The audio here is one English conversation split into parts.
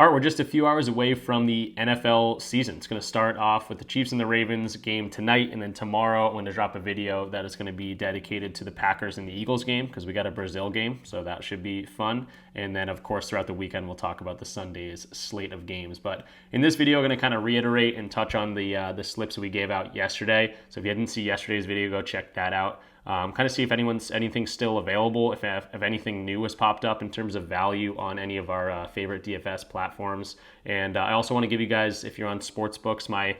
All right, we're just a few hours away from the NFL season. It's going to start off with the Chiefs and the Ravens game tonight, and then tomorrow I'm going to drop a video that is going to be dedicated to the Packers and the Eagles game because we got a Brazil game, so that should be fun. And then, of course, throughout the weekend, we'll talk about the Sunday's slate of games. But in this video, I'm going to kind of reiterate and touch on the slips we gave out yesterday. So if you didn't see yesterday's video, go check that out. Kind of see if anything's still available, if anything new has popped up in terms of value on any of our favorite DFS platforms. And I also want to give you guys, if you're on Sportsbooks, my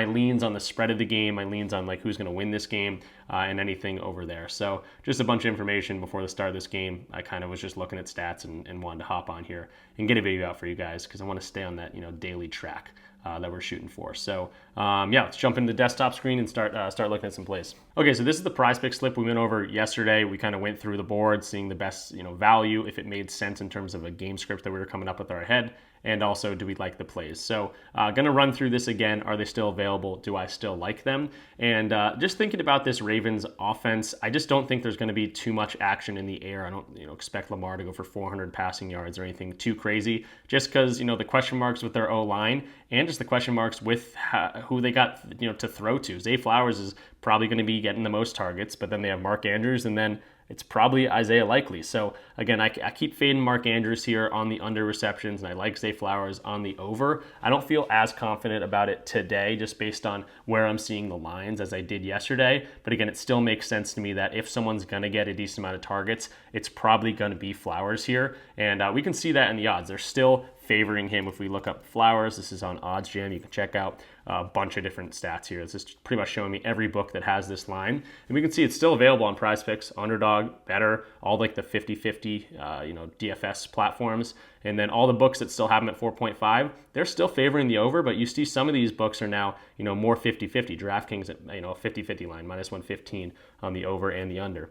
leans on the spread of the game, my leans on like who's going to win this game, and anything over there. So just a bunch of information before the start of this game. I kind of was just looking at stats and wanted to hop on here and get a video out for you guys because I want to stay on that daily track that we're shooting for. So let's jump into the desktop screen and start looking at some plays. Okay, so this is the PrizePicks slip we went over yesterday. We kind of went through the board, seeing the best value, if it made sense in terms of a game script that we were coming up with our head, and also do we like the plays. So going to run through this again. Are they still available? Do I still like them? And just thinking about this Ravens offense, I just don't think there's going to be too much action in the air. I don't expect Lamar to go for 400 passing yards or anything too crazy, just because the question marks with their O-line and just the question marks with who they got to throw to. Zay Flowers is probably going to be getting the most targets, but then they have Mark Andrews, and then it's probably Isaiah Likely. So again, I keep fading Mark Andrews here on the under receptions, and I like Zay Flowers on the over. I don't feel as confident about it today just based on where I'm seeing the lines as I did yesterday. But again, it still makes sense to me that if someone's going to get a decent amount of targets, it's probably going to be Flowers here. And we can see that in the odds. They're still favoring him. If we look up Flowers, this is on OddsJam. You can check out a bunch of different stats here. This is pretty much showing me every book that has this line. And we can see it's still available on PrizePicks, Underdog, Betr, all like the 50-50 DFS platforms. And then all the books that still have them at 4.5, they're still favoring the over, but you see some of these books are now more 50-50. DraftKings at a 50-50 line, minus 115 on the over and the under.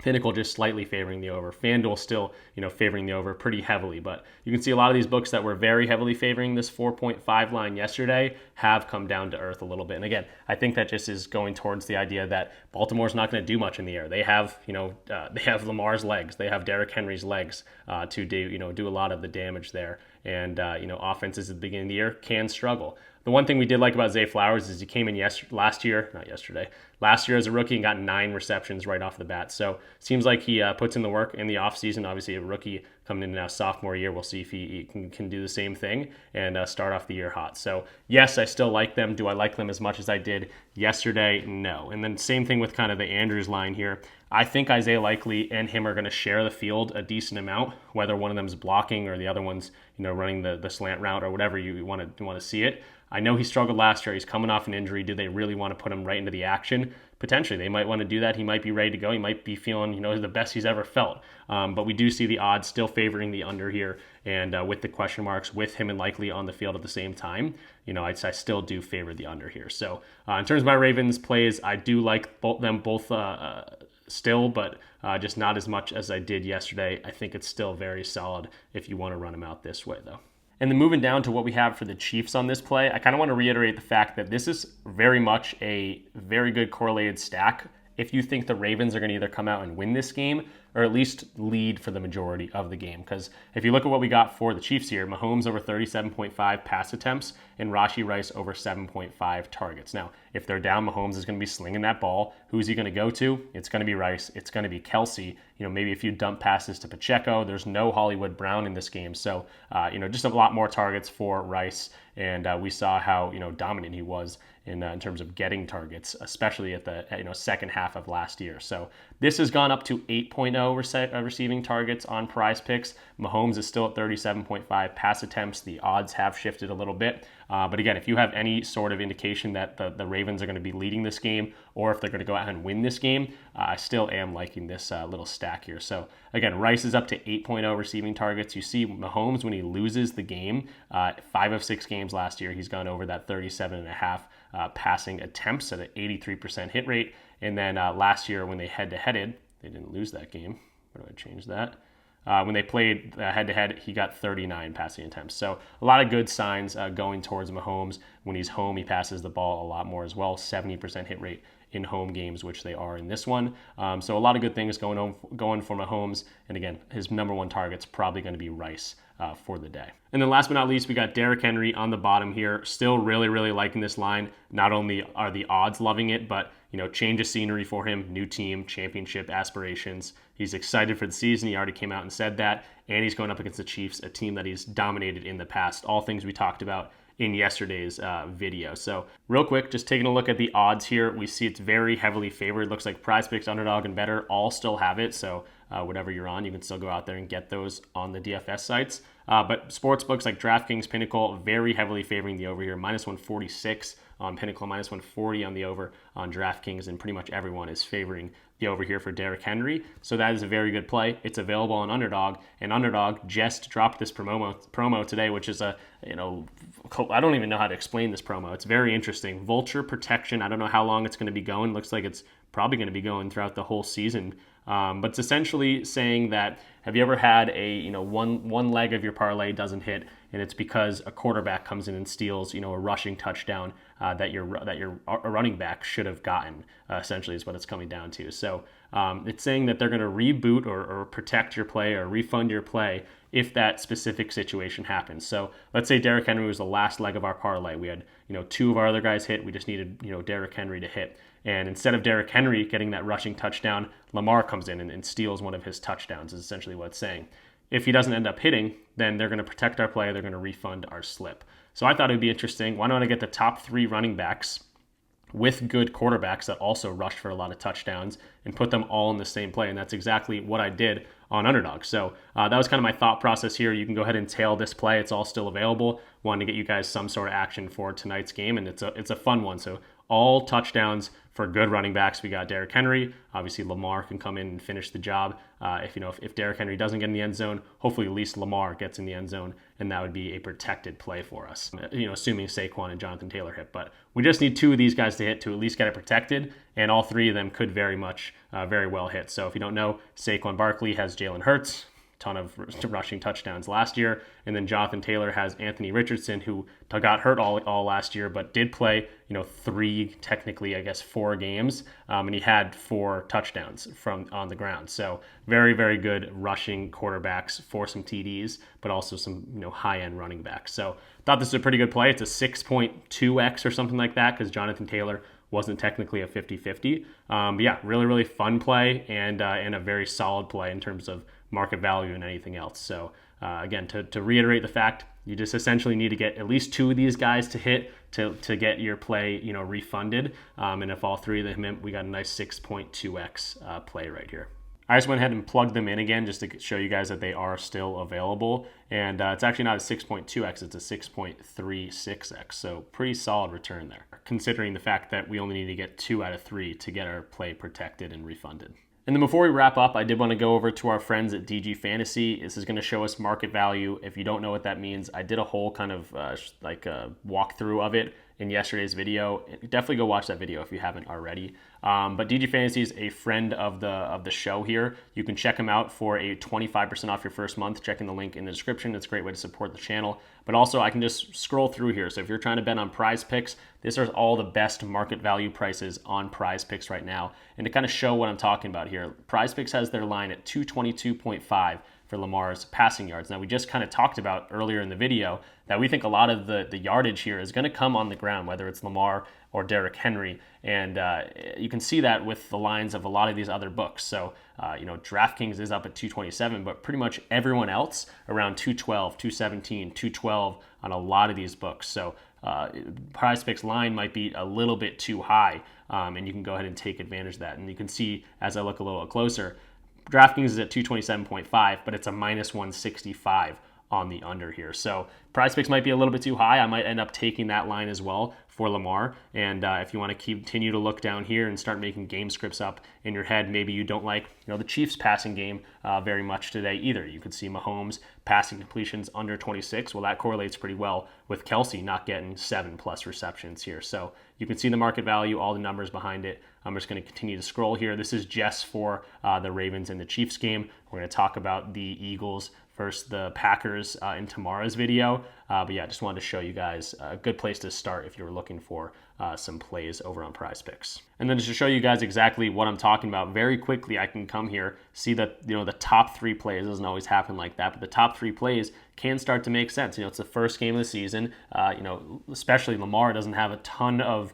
Pinnacle just slightly favoring the over. FanDuel still, favoring the over pretty heavily. But you can see a lot of these books that were very heavily favoring this 4.5 line yesterday have come down to earth a little bit. And again, I think that just is going towards the idea that Baltimore's not going to do much in the air. They have, they have Lamar's legs. They have Derrick Henry's legs to do a lot of the damage there. And, offenses at the beginning of the year can struggle. The one thing we did like about Zay Flowers is he came in last year as a rookie and got 9 receptions right off the bat. So seems like he puts in the work in the offseason. Obviously, a rookie coming into now sophomore year. We'll see if he can do the same thing and start off the year hot. So yes, I still like them. Do I like them as much as I did yesterday? No. And then same thing with kind of the Andrews line here. I think Isaiah Likely and him are going to share the field a decent amount, whether one of them's blocking or the other one's running the slant route or whatever you want to see it. I know he struggled last year. He's coming off an injury. Do they really want to put him right into the action? Potentially. They might want to do that. He might be ready to go. He might be feeling, the best he's ever felt. But we do see the odds still favoring the under here. And with the question marks, with him and Likely on the field at the same time, I still do favor the under here. So in terms of my Ravens plays, I do like them both still, but just not as much as I did yesterday. I think it's still very solid if you want to run them out this way, though. And then moving down to what we have for the Chiefs on this play, I kind of want to reiterate the fact that this is very much a very good correlated stack if you think the Ravens are going to either come out and win this game or at least lead for the majority of the game. Because if you look at what we got for the Chiefs here, Mahomes over 37.5 pass attempts and Rashee Rice over 7.5 targets. Now, if they're down, Mahomes is going to be slinging that ball. Who's he going to go to? It's going to be Rice. It's going to be Kelsey. Maybe a few dump passes to Pacheco. There's no Hollywood Brown in this game. So, just a lot more targets for Rice. And we saw how, dominant he was in terms of getting targets, especially at the second half of last year. So this has gone up to 8.0 receiving targets on PrizePicks. Mahomes is still at 37.5 pass attempts. The odds have shifted a little bit. But again, if you have any sort of indication that the Ravens are going to be leading this game or if they're going to go out and win this game, I still am liking this little stack here. So again, Rice is up to 8.0 receiving targets. You see Mahomes when he loses the game, 5 of 6 games last year, he's gone over that 37.5 passing attempts at an 83% hit rate. And then last year when they head-to-headed, they didn't lose that game. Where do I change that? When they played head-to-head, he got 39 passing attempts. So a lot of good signs going towards Mahomes. When he's home, he passes the ball a lot more as well, 70% hit rate in home games, which they are in this one. So a lot of good things going for Mahomes. And again, his number one target's probably going to be Rice for the day. And then last but not least, we got Derrick Henry on the bottom here. Still really, really liking this line. Not only are the odds loving it, but change of scenery for him, new team, championship aspirations. He's excited for the season. He already came out and said that. And he's going up against the Chiefs, a team that he's dominated in the past. All things we talked about in yesterday's video. So real quick, just taking a look at the odds here, we see it's very heavily favored. Looks like PrizePicks, Underdog, and Betr all still have it. So whatever you're on, you can still go out there and get those on the DFS sites. But sportsbooks like DraftKings, Pinnacle, very heavily favoring the over here, -146 on Pinnacle, -140 on the over on DraftKings, and pretty much everyone is favoring the over here for Derrick Henry. So that is a very good play. It's available on Underdog, and Underdog just dropped this promo today, which is I don't even know how to explain this promo. It's very interesting. Vulture protection. I don't know how long it's going to be going. Looks like it's probably going to be going throughout the whole season. But it's essentially saying that, have you ever had one leg of your parlay doesn't hit, and it's because a quarterback comes in and steals a rushing touchdown that your running back should have gotten, essentially is what it's coming down to. So it's saying that they're going to reboot or protect your play or refund your play if that specific situation happens. So let's say Derrick Henry was the last leg of our parlay. We had two of our other guys hit. We just needed Derrick Henry to hit. And instead of Derrick Henry getting that rushing touchdown, Lamar comes in and steals one of his touchdowns, is essentially what it's saying. If he doesn't end up hitting, then they're going to protect our play. They're going to refund our slip. So I thought it would be interesting. Why don't I get the top 3 running backs with good quarterbacks that also rushed for a lot of touchdowns and put them all in the same play? And that's exactly what I did on Underdog. So that was kind of my thought process here. You can go ahead and tail this play. It's all still available. Wanted to get you guys some sort of action for tonight's game, and it's a fun one. So all touchdowns for good running backs. We got Derrick Henry. Obviously, Lamar can come in and finish the job. If Derrick Henry doesn't get in the end zone, hopefully at least Lamar gets in the end zone, and that would be a protected play for us. Assuming Saquon and Jonathan Taylor hit. But we just need 2 of these guys to hit to at least get it protected, and all 3 of them could very well hit. So if you don't know, Saquon Barkley has Jalen Hurts, ton of rushing touchdowns last year, and then Jonathan Taylor has Anthony Richardson, who got hurt all last year, but did play 3, technically I guess 4 games, and he had 4 touchdowns from on the ground. So very, very good rushing quarterbacks for some TDs, but also some high-end running backs. So thought this was a pretty good play. It's a 6.2x or something like that, because Jonathan Taylor wasn't technically a 50-50. But yeah, really, really fun play and a very solid play in terms of market value and anything else. So again, to reiterate the fact, you just essentially need to get at least 2 of these guys to hit to get your play refunded. And if all 3 of them hit, we got a nice 6.2x play right here. I just went ahead and plugged them in again just to show you guys that they are still available. And it's actually not a 6.2x, it's a 6.36x. So pretty solid return there, considering the fact that we only need to get 2 out of 3 to get our play protected and refunded. And then before we wrap up, I did want to go over to our friends at DG Fantasy. This is going to show us market value. If you don't know what that means, I did a whole kind of walkthrough of it in yesterday's video. Definitely go watch that video if you haven't already. But DG Fantasy is a friend of the show here. You can check them out for a 25% off your first month. Checking the link in the description. It's a great way to support the channel. But also, I can just scroll through here. So if you're trying to bet on PrizePicks, these are all the best market value prices on PrizePicks right now. And to kind of show what I'm talking about here, PrizePicks has their line at 222.5 for Lamar's passing yards. Now, we just kind of talked about earlier in the video that we think a lot of the yardage here is going to come on the ground, whether it's Lamar or Derrick Henry. And you can see that with the lines of a lot of these other books. So, DraftKings is up at 227, but pretty much everyone else around 212, 217, 212 on a lot of these books. So, PrizePicks line might be a little bit too high, and you can go ahead and take advantage of that. And you can see as I look a little closer, DraftKings is at 227.5, but it's a -165 on the under here. So PrizePicks might be a little bit too high. I might end up taking that line as well for Lamar. And if you want to continue to look down here and start making game scripts up in your head, maybe you don't like the Chiefs passing game very much today either. You could see Mahomes passing completions under 26. Well, that correlates pretty well with Kelsey not getting 7+ receptions here. So you can see the market value, all the numbers behind it. I'm just going to continue to scroll here. This is just for the Ravens and the Chiefs game. We're going to talk about the Eagles versus the Packers in tomorrow's video. But yeah, just wanted to show you guys a good place to start if you were looking for some plays over on PrizePicks. And then just to show you guys exactly what I'm talking about, very quickly I can come here, see that the top 3 plays, doesn't always happen like that, but the top 3 plays can start to make sense. It's the first game of the season. Especially Lamar doesn't have a ton of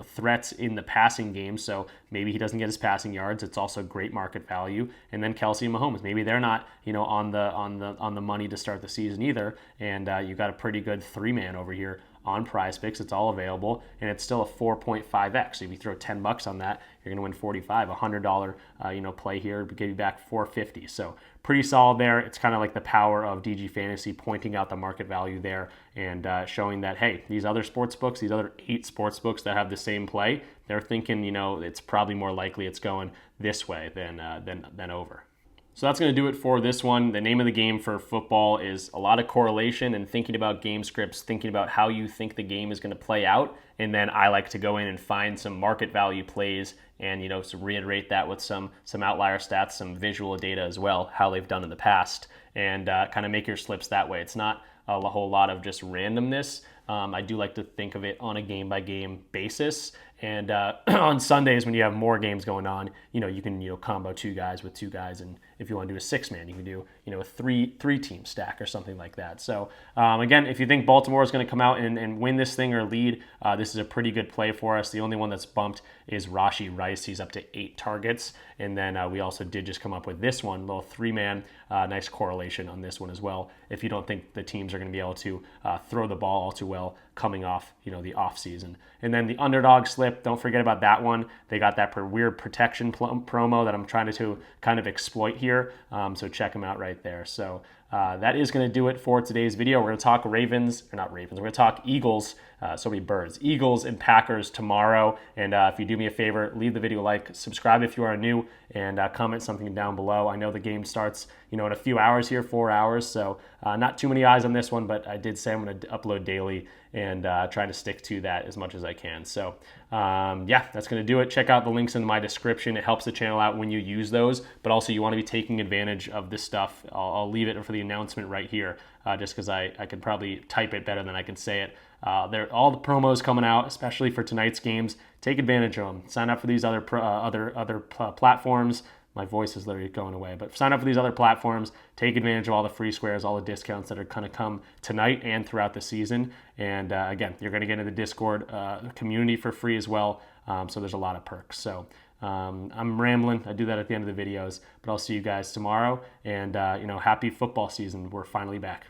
threats in the passing game, so maybe he doesn't get his passing yards. It's also great market value. And then Kelsey and Mahomes, maybe they're not on the money to start the season either, and you got a pretty good 3-man over here on PrizePicks. It's all available, and it's still a 4.5x. So if you throw $10 on that, you're going to win 45. $100 play here would give you back 450. So pretty solid there. It's kind of like the power of DG Fantasy pointing out the market value there and showing that, hey, these other sports books, these other 8 sports books that have the same play, they're thinking it's probably more likely it's going this way than over. So that's going to do it for this one. The name of the game for football is a lot of correlation and thinking about game scripts, thinking about how you think the game is going to play out. And then I like to go in and find some market value plays and, to reiterate that with some outlier stats, some visual data as well, how they've done in the past, and kind of make your slips that way. It's not a whole lot of just randomness. I do like to think of it on a game-by-game basis. And on Sundays, when you have more games going on, you can combo 2 guys with 2 guys, and if you want to do a 6-man, you can do a three-team stack or something like that. So again, if you think Baltimore is going to come out and win this thing or lead, this is a pretty good play for us. The only one that's bumped is Rashee Rice. He's up to 8 targets, and then we also did just come up with this one, little 3-man, nice correlation on this one as well. If you don't think the teams are going to be able to throw the ball all too well coming off the off season, and then the Underdog slip. Don't forget about that one. They got that weird protection promo that I'm trying to kind of exploit here. So check them out right there. So that is going to do it for today's video. We're going to talk We're going to talk Eagles. So many birds. Eagles and Packers tomorrow. And if you do me a favor, leave the video a like, subscribe if you are new, and comment something down below. I know the game starts, in a few hours here, 4 hours. So not too many eyes on this one, but I did say I'm going to upload daily and try to stick to that as much as I can. So yeah, that's going to do it. Check out the links in my description. It helps the channel out when you use those, but also you want to be taking advantage of this stuff. I'll leave it for the announcement right here, just because I could probably type it better than I can say it. All the promos coming out, especially for tonight's games. Take advantage of them. Sign up for these other platforms. My voice is literally going away, but sign up for these other platforms. Take advantage of all the free squares, all the discounts that are going to come tonight and throughout the season. And again, you're going to get into the Discord community for free as well. So there's a lot of perks. So I'm rambling. I do that at the end of the videos, but I'll see you guys tomorrow. And happy football season. We're finally back.